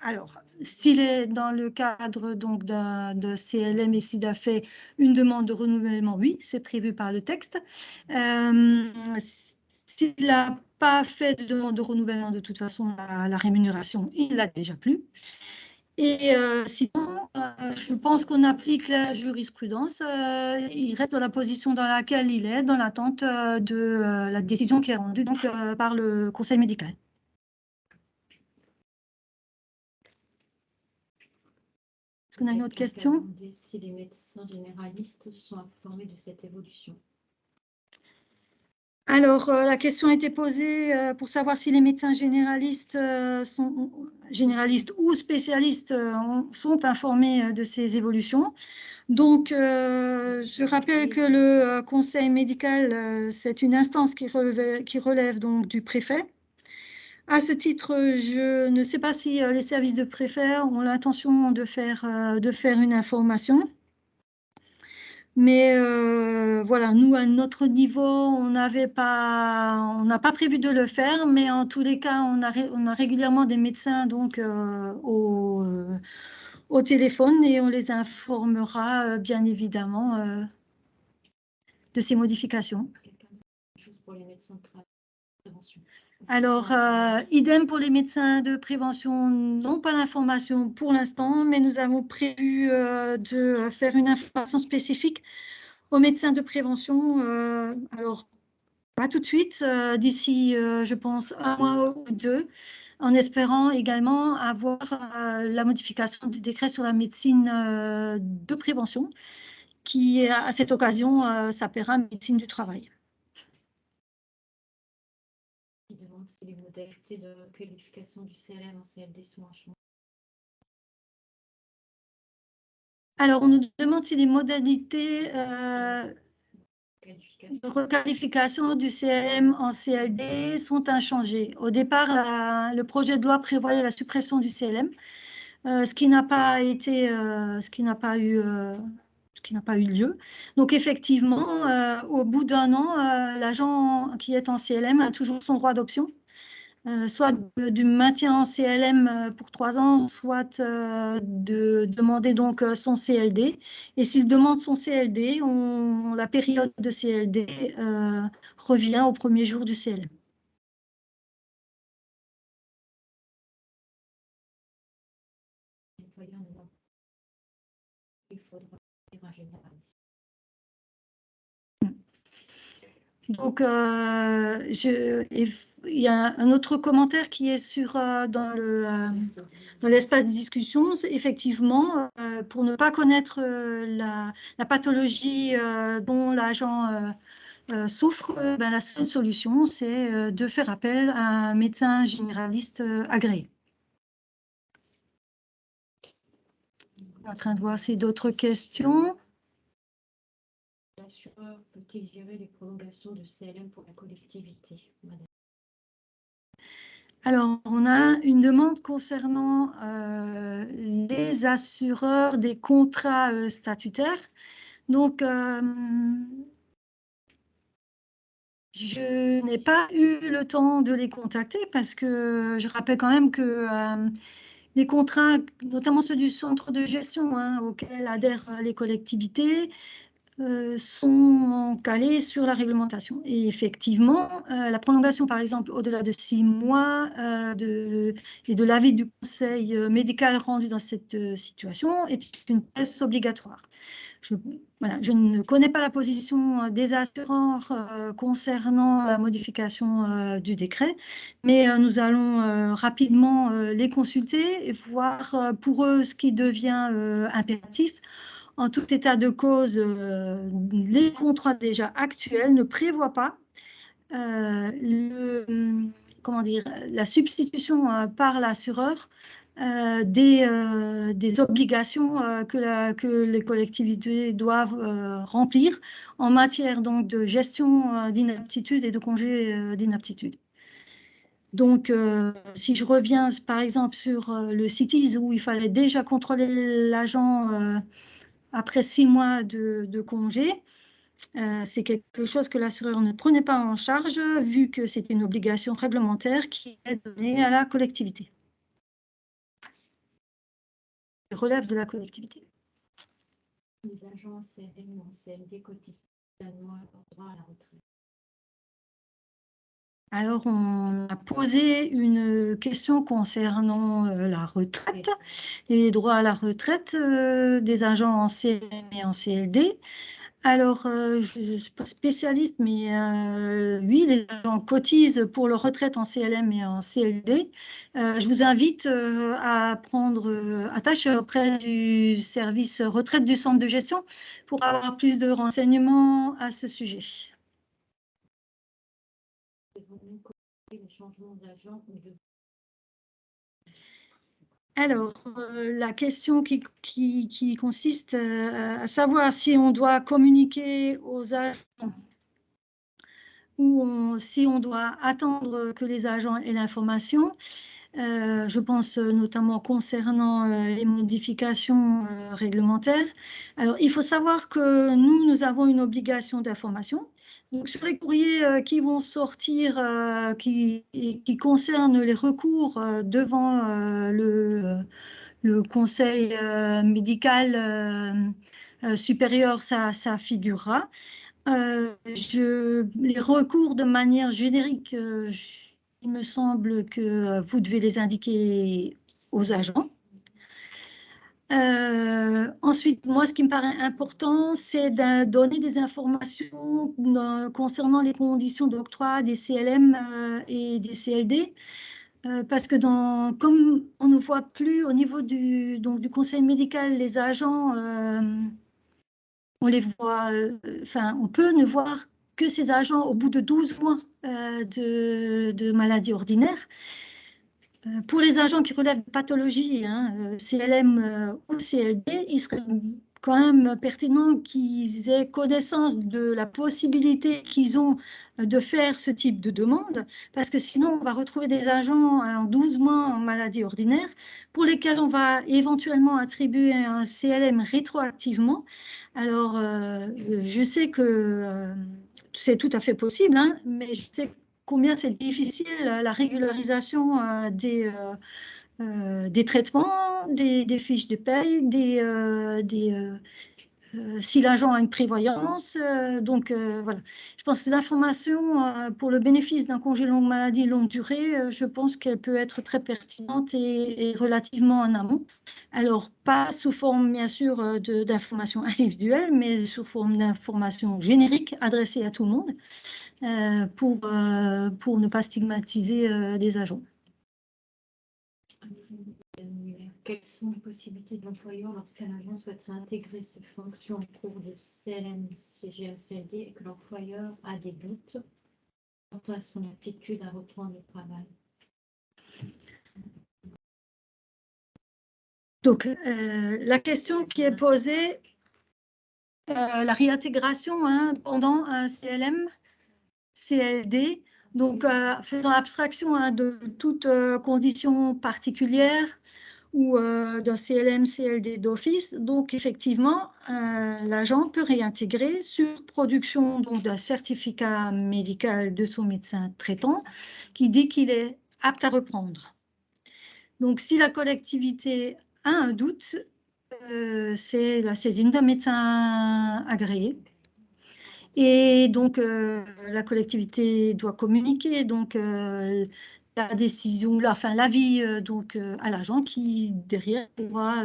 alors, s'il est dans le cadre donc de CLM et s'il a fait une demande de renouvellement, oui, c'est prévu par le texte. S'il n'a pas fait de demande de renouvellement, de toute façon, la rémunération, il l'a déjà plus. Et sinon, je pense qu'on applique la jurisprudence. Il reste dans la position dans laquelle il est, dans l'attente de la décision qui est rendue donc, par le conseil médical. qu'on a une autre question? Si les médecins généralistes sont informés de cette évolution. Alors, la question a été posée pour savoir si les médecins généralistes, généralistes ou spécialistes sont informés de ces évolutions. Donc, je rappelle que le conseil médical, c'est une instance qui relève donc du préfet. À ce titre, je ne sais pas si les services de préfet ont l'intention de faire une information. Mais voilà, nous, à notre niveau, on n'a pas prévu de le faire, mais en tous les cas, on a régulièrement des médecins donc, au téléphone et on les informera bien évidemment de ces modifications. Pour les médecins de prévention. Alors, idem pour les médecins de prévention, non pas l'information pour l'instant, mais nous avons prévu de faire une information spécifique aux médecins de prévention. Alors, pas tout de suite, d'ici, je pense, 1 mois ou 2, en espérant également avoir la modification du décret sur la médecine de prévention, qui, à cette occasion, s'appellera médecine du travail. Il demande si les modalités de qualification du CLM en CLD sont à changer. Alors, on nous demande si les modalités de requalification du CLM en CLD sont inchangées. Au départ, le projet de loi prévoyait la suppression du CLM, ce qui n'a pas eu lieu. Donc, effectivement, au bout d'1 an, l'agent qui est en CLM a toujours son droit d'option. Soit du maintien en CLM pour 3 ans, soit de demander donc son CLD. Et s'il demande son CLD, la période de CLD revient au premier jour du CLM. Il faudra un généraliste. Donc, il y a un autre commentaire qui est dans l'espace de discussion. Effectivement, pour ne pas connaître la pathologie dont l'agent souffre, la seule solution, c'est de faire appel à un médecin généraliste agréé. On est en train de voir si d'autres questions. L'assureur peut-il gérer les prolongations de CLM pour la collectivité, madame? Alors, on a une demande concernant les assureurs des contrats statutaires. Donc, je n'ai pas eu le temps de les contacter parce que je rappelle quand même que les contrats, notamment ceux du centre de gestion auxquels adhèrent les collectivités, sont calés sur la réglementation. Et effectivement, la prolongation, par exemple, au-delà de 6 mois et de l'avis du conseil médical rendu dans cette situation est une thèse obligatoire. Je ne connais pas la position des assureurs concernant la modification du décret, mais nous allons rapidement les consulter et voir pour eux ce qui devient impératif. En tout état de cause, les contrats déjà actuels ne prévoient pas la substitution par l'assureur des obligations que les collectivités doivent remplir en matière donc, de gestion d'inaptitude et de congé d'inaptitude. Donc, si je reviens par exemple sur le CITIS où il fallait déjà contrôler l'agent après 6 mois de congé, c'est quelque chose que l'assureur ne prenait pas en charge vu que c'était une obligation réglementaire qui est donnée à la collectivité. Il relève de la collectivité. Les agents en CLM ou en CLD cotisent annuellement leur droit à la retraite. Alors, on a posé une question concernant la retraite, les droits à la retraite des agents en CLM et en CLD. Alors, je ne suis pas spécialiste, mais oui, les agents cotisent pour leur retraite en CLM et en CLD. Je vous invite à prendre attache auprès du service retraite du centre de gestion pour avoir plus de renseignements à ce sujet. Les changements d'agent ou de... Alors, la question qui consiste à savoir si on doit communiquer aux agents ou si on doit attendre que les agents aient l'information. Je pense notamment concernant les modifications réglementaires. Alors, il faut savoir que nous avons une obligation d'information. Donc, sur les courriers qui vont sortir, qui concernent les recours devant le conseil médical supérieur, ça figurera. Les recours de manière générique, il me semble que vous devez les indiquer aux agents. Ensuite, moi, ce qui me paraît important, c'est de donner des informations concernant les conditions d'octroi des CLM et des CLD. Parce que comme on ne voit plus au niveau du conseil médical, les agents, on les voit, enfin, on peut ne voir que ces agents au bout de 12 mois de maladie ordinaire. Pour les agents qui relèvent de pathologie, CLM ou CLD, il serait quand même pertinent qu'ils aient connaissance de la possibilité qu'ils ont de faire ce type de demande, parce que sinon, on va retrouver des agents en 12 mois en maladie ordinaire, pour lesquels on va éventuellement attribuer un CLM rétroactivement. Alors, je sais que c'est tout à fait possible, mais je sais combien c'est difficile la régularisation des traitements, des fiches de paye, si l'agent a une prévoyance. Donc, voilà. Je pense que l'information pour le bénéfice d'un congé longue maladie longue durée, je pense qu'elle peut être très pertinente et relativement en amont. Alors, pas sous forme, bien sûr, d'informations individuelles, mais sous forme d'informations génériques adressées à tout le monde pour ne pas stigmatiser les agents. Quelles sont les possibilités de l'employeur lorsqu'un agent souhaiterait intégrer ses fonctions en cours de CLM, CGM, CLD et que l'employeur a des doutes quant à son aptitude à reprendre le travail? Donc, la question qui est posée, la réintégration pendant un CLM, CLD, donc faisant abstraction de toute condition particulière ou d'un CLM, CLD d'office. Donc, effectivement, l'agent peut réintégrer sur production d'un certificat médical de son médecin traitant qui dit qu'il est apte à reprendre. Donc, si la collectivité a un doute, c'est la saisine d'un médecin agréé. Et donc, la collectivité doit communiquer donc, la décision, l'avis à l'agent qui, derrière, pourra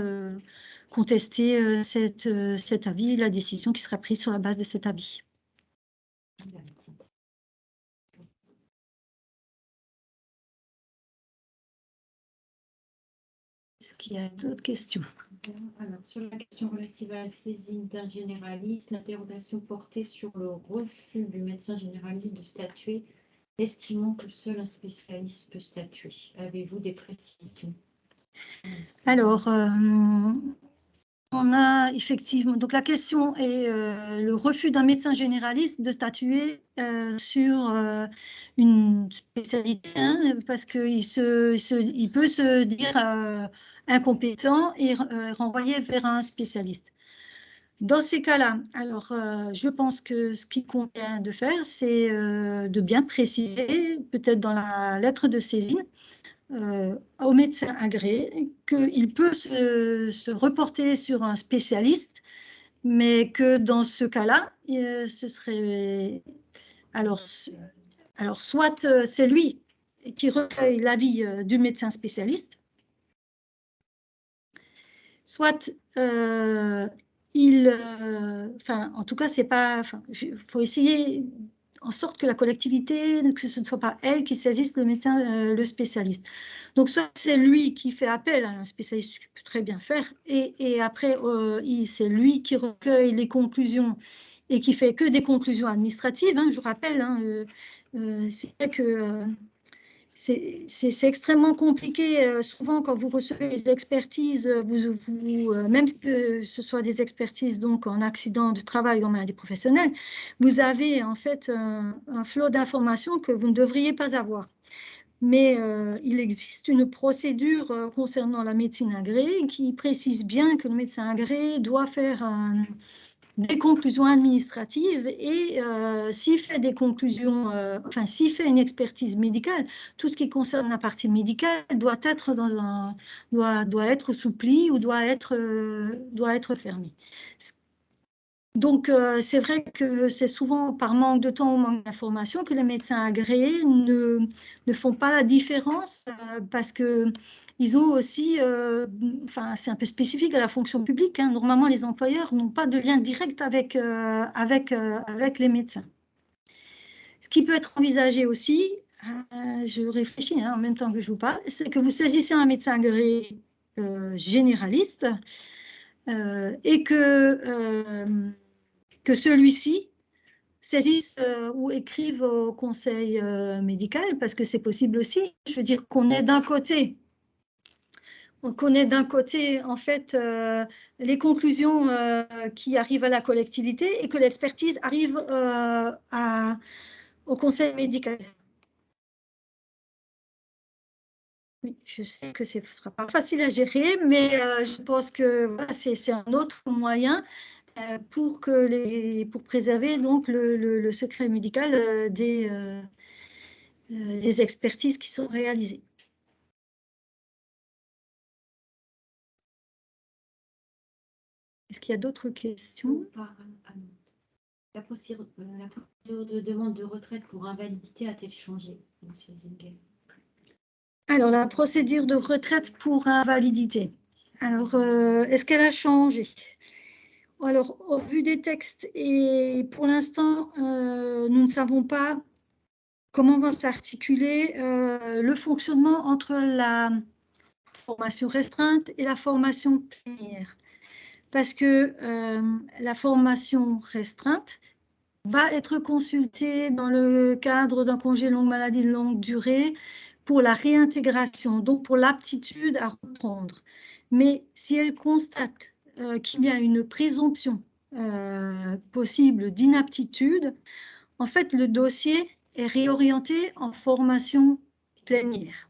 contester cet avis, la décision qui sera prise sur la base de cet avis. Est-ce qu'il y a d'autres questions? Alors, sur la question relative à la saisine d'un généraliste, l'interrogation portait sur le refus du médecin généraliste de statuer, estimant que seul un spécialiste peut statuer. Avez-vous des précisions? Alors, on a effectivement, donc la question est le refus d'un médecin généraliste de statuer sur une spécialité, parce qu'il peut se dire incompétent et renvoyer vers un spécialiste. Dans ces cas-là, alors je pense que ce qu'il convient de faire, c'est de bien préciser, peut-être dans la lettre de saisine, au médecin agréé qu'il peut se reporter sur un spécialiste, mais que dans ce cas-là, ce serait... Alors soit c'est lui qui recueille l'avis du médecin spécialiste, soit enfin, en tout cas, c'est pas, enfin, faut essayer en sorte que la collectivité, que ce ne soit pas elle qui saisisse le médecin, le spécialiste. Donc, soit c'est lui qui fait appel à un spécialiste, ce qu'il peut très bien faire, et après, c'est lui qui recueille les conclusions et qui fait que des conclusions administratives, hein, je vous rappelle, hein, c'est vrai que c'est extrêmement compliqué. Souvent, quand vous recevez les expertises, même que ce soit des expertises donc, en accident de travail ou en maladie professionnelle, vous avez en fait un flot d'informations que vous ne devriez pas avoir. Mais il existe une procédure concernant la médecine agréée qui précise bien que le médecin agréé doit faire des conclusions administratives et s'il fait des conclusions, enfin s'il fait une expertise médicale, tout ce qui concerne la partie médicale doit être doit être soupli ou doit être fermé. Donc, c'est vrai que c'est souvent par manque de temps ou manque d'information que les médecins agréés ne font pas la différence parce que ils ont aussi, enfin, c'est un peu spécifique à la fonction publique, hein. Normalement, les employeurs n'ont pas de lien direct avec les médecins. Ce qui peut être envisagé aussi, je réfléchis hein, en même temps que je vous parle, c'est que vous saisissez un médecin agréé généraliste et que celui-ci saisisse ou écrive au conseil médical, parce que c'est possible aussi. Je veux dire qu'on est d'un côté, on connaît d'un côté, en fait, les conclusions qui arrivent à la collectivité et que l'expertise arrive au conseil médical. Oui, je sais que ce ne sera pas facile à gérer, mais je pense que voilà, c'est un autre moyen pour préserver donc le secret médical des expertises qui sont réalisées. Est-ce qu'il y a d'autres questions? La procédure de demande de retraite pour invalidité a-t-elle changé, M. Zinger? Alors, la procédure de retraite pour invalidité. Alors, est-ce qu'elle a changé? Alors, au vu des textes, et pour l'instant, nous ne savons pas comment va s'articuler le fonctionnement entre la formation restreinte et la formation plénière. Parce que la formation restreinte va être consultée dans le cadre d'un congé longue maladie de longue durée pour la réintégration, donc pour l'aptitude à reprendre. Mais si elle constate qu'il y a une présomption possible d'inaptitude, en fait, le dossier est réorienté en formation plénière.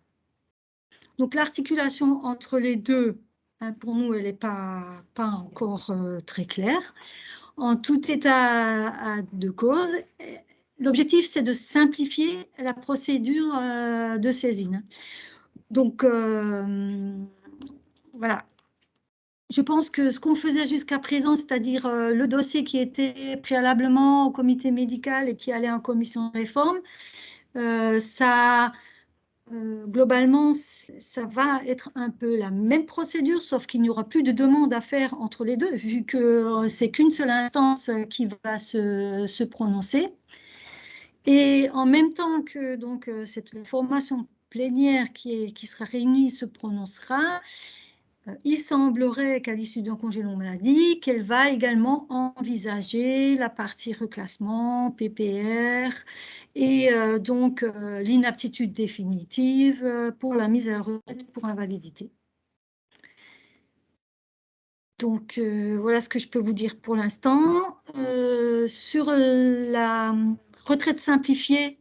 Donc, l'articulation entre les deux, hein, pour nous, elle n'est pas encore très claire. En tout état de cause, l'objectif, c'est de simplifier la procédure de saisine. Donc, voilà. Je pense que ce qu'on faisait jusqu'à présent, c'est-à-dire le dossier qui était préalablement au comité médical et qui allait en commission de réforme, globalement, ça va être un peu la même procédure, sauf qu'il n'y aura plus de demande à faire entre les deux, vu que c'est qu'une seule instance qui va se prononcer. Et en même temps que donc, cette formation plénière qui sera réunie se prononcera, il semblerait qu'à l'issue d'un congé longue maladie, qu'elle va également envisager la partie reclassement, PPR, et donc l'inaptitude définitive pour la mise à la retraite pour invalidité. Donc voilà ce que je peux vous dire pour l'instant. Sur la retraite simplifiée,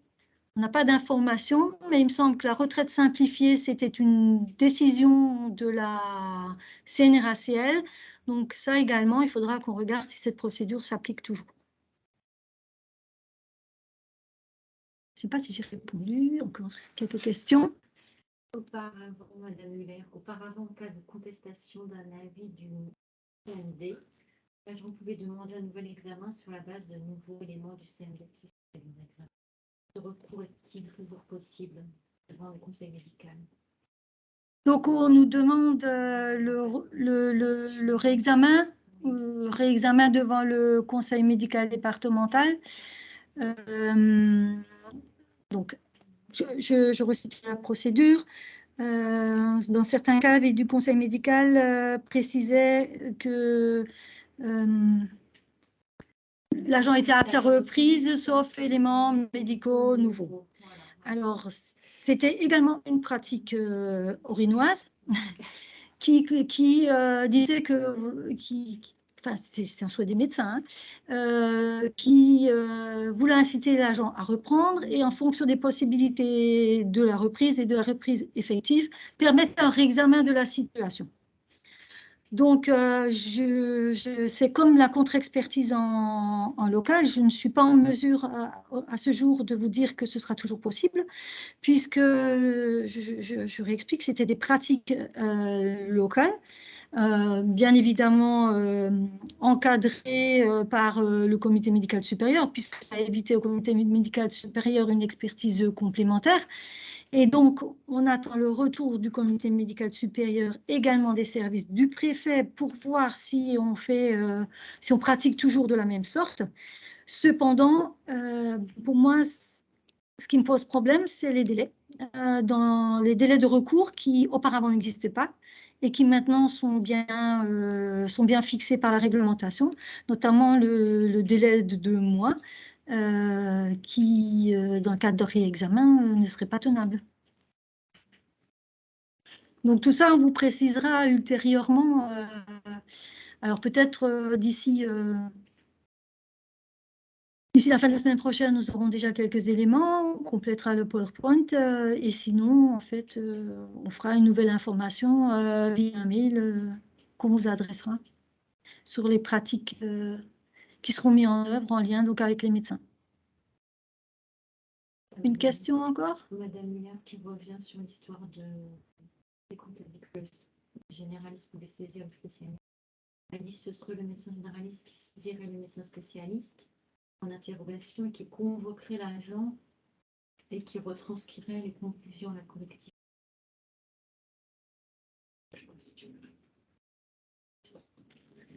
on n'a pas d'informations, mais il me semble que la retraite simplifiée, c'était une décision de la CNRACL. Donc ça également, il faudra qu'on regarde si cette procédure s'applique toujours. Je ne sais pas si j'ai répondu. Encore quelques questions. Auparavant, Madame Muller, auparavant, en cas de contestation d'un avis du CMD, l'agent pouvait demander un nouvel examen sur la base de nouveaux éléments du CMD. Ce recours est-il toujours possible devant le conseil médical? Donc, on nous demande le réexamen réexamen devant le conseil médical départemental. Donc, je resitue la procédure. Dans certains cas, l'avis du conseil médical précisait que l'agent était apte à reprise, sauf éléments médicaux nouveaux. Alors, c'était également une pratique orinoise qui disait que, enfin, c'est un souhait des médecins, qui voulait inciter l'agent à reprendre et en fonction des possibilités de la reprise et de la reprise effective, permettre un réexamen de la situation. Donc, c'est comme la contre-expertise en local, je ne suis pas en mesure à ce jour de vous dire que ce sera toujours possible, puisque, je réexplique, c'était des pratiques locales, bien évidemment encadrées par le comité médical supérieur, puisque ça a évité au comité médical supérieur une expertise complémentaire. Et donc, on attend le retour du comité médical supérieur, également des services du préfet, pour voir si on pratique toujours de la même sorte. Cependant, pour moi, ce qui me pose problème, c'est les délais. Dans les délais de recours qui auparavant n'existaient pas et qui maintenant sont bien fixés par la réglementation, notamment le délai de 2 mois. Qui, dans le cadre de réexamen, ne serait pas tenable. Donc tout ça, on vous précisera ultérieurement. Alors peut-être d'ici la fin de la semaine prochaine, nous aurons déjà quelques éléments, on complétera le PowerPoint et sinon, en fait, on fera une nouvelle information via un mail qu'on vous adressera sur les pratiques qui seront mises en œuvre en lien donc avec les médecins. Une question encore? Madame Muller qui revient sur l'histoire des comptes avec le généraliste pouvait saisir le spécialiste. Elle dit que ce serait le médecin généraliste qui saisirait le médecin spécialiste en interrogation et qui convoquerait l'agent et qui retranscrirait les conclusions à la collectivité.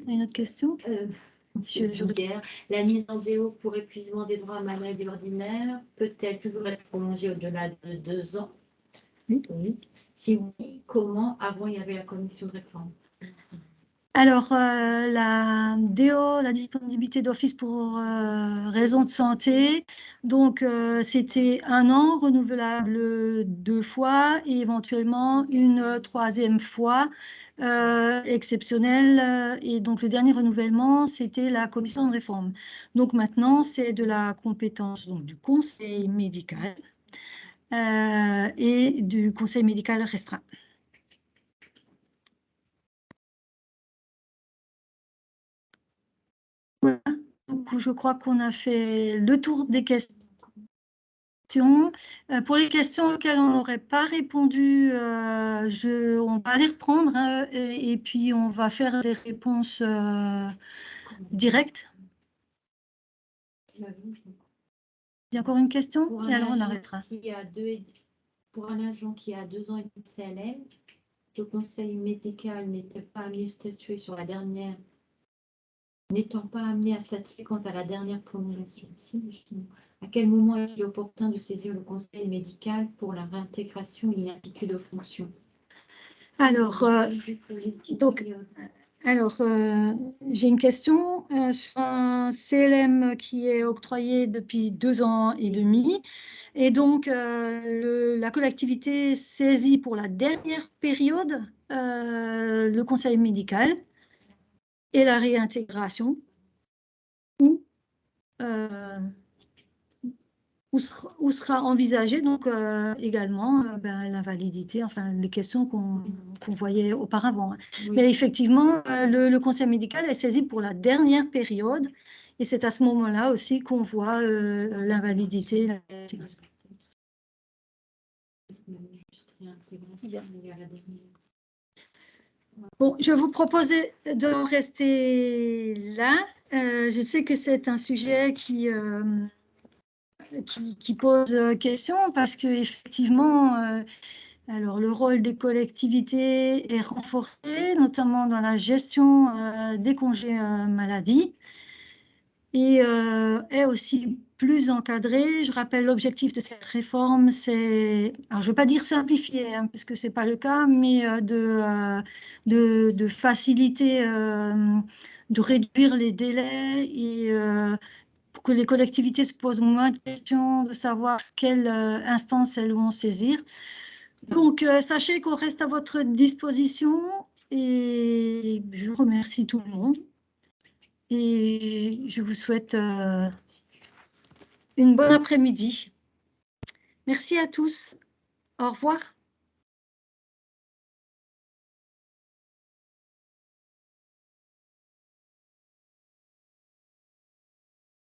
Une autre question? La mise en déo pour épuisement des droits à maladie ordinaire peut-elle toujours être prolongée au-delà de 2 ans? Oui. Si oui, comment? Avant, il y avait la commission de réforme. Alors, la DO, la disponibilité d'office pour raison de santé, donc c'était 1 an, renouvelable 2 fois et éventuellement une 3e fois exceptionnelle. Et donc, le dernier renouvellement, c'était la commission de réforme. Donc, maintenant, c'est de la compétence donc, du conseil médical et du conseil médical restreint. Voilà. Donc, je crois qu'on a fait le tour des questions. Pour les questions auxquelles on n'aurait pas répondu, on va les reprendre hein, et puis on va faire des réponses directes. Il y a encore une question et alors on arrêtera. Pour un agent qui a 2 ans et demi de CLM, le conseil médical n'était pas amené à statuer sur la dernière. N'étant pas amené à statuer quant à la dernière prolongation, à quel moment est-il opportun de saisir le conseil médical pour la réintégration et l'inaptitude aux fonctions? Alors, j'ai une question sur un CLM qui est octroyé depuis 2 ans et demi. Et donc, la collectivité saisit pour la dernière période le conseil médical et la réintégration où sera envisagée donc également la validité, enfin les questions qu'on voyait auparavant. Oui. Mais effectivement, le conseil médical est saisi pour la dernière période et c'est à ce moment-là aussi qu'on voit l'invalidité. Bon, je vous proposais de rester là. Je sais que c'est un sujet qui pose question parce que effectivement Alors, le rôle des collectivités est renforcé, notamment dans la gestion des congés maladie, et est aussi plus encadré. Je rappelle, l'objectif de cette réforme, c'est, alors je ne veux pas dire simplifier, hein, parce que ce n'est pas le cas, mais de faciliter, de réduire les délais et pour que les collectivités se posent moins de questions, de savoir quelle instance elles vont saisir. Donc, sachez qu'on reste à votre disposition et je remercie tout le monde et je vous souhaite une bonne après-midi. Merci à tous. Au revoir.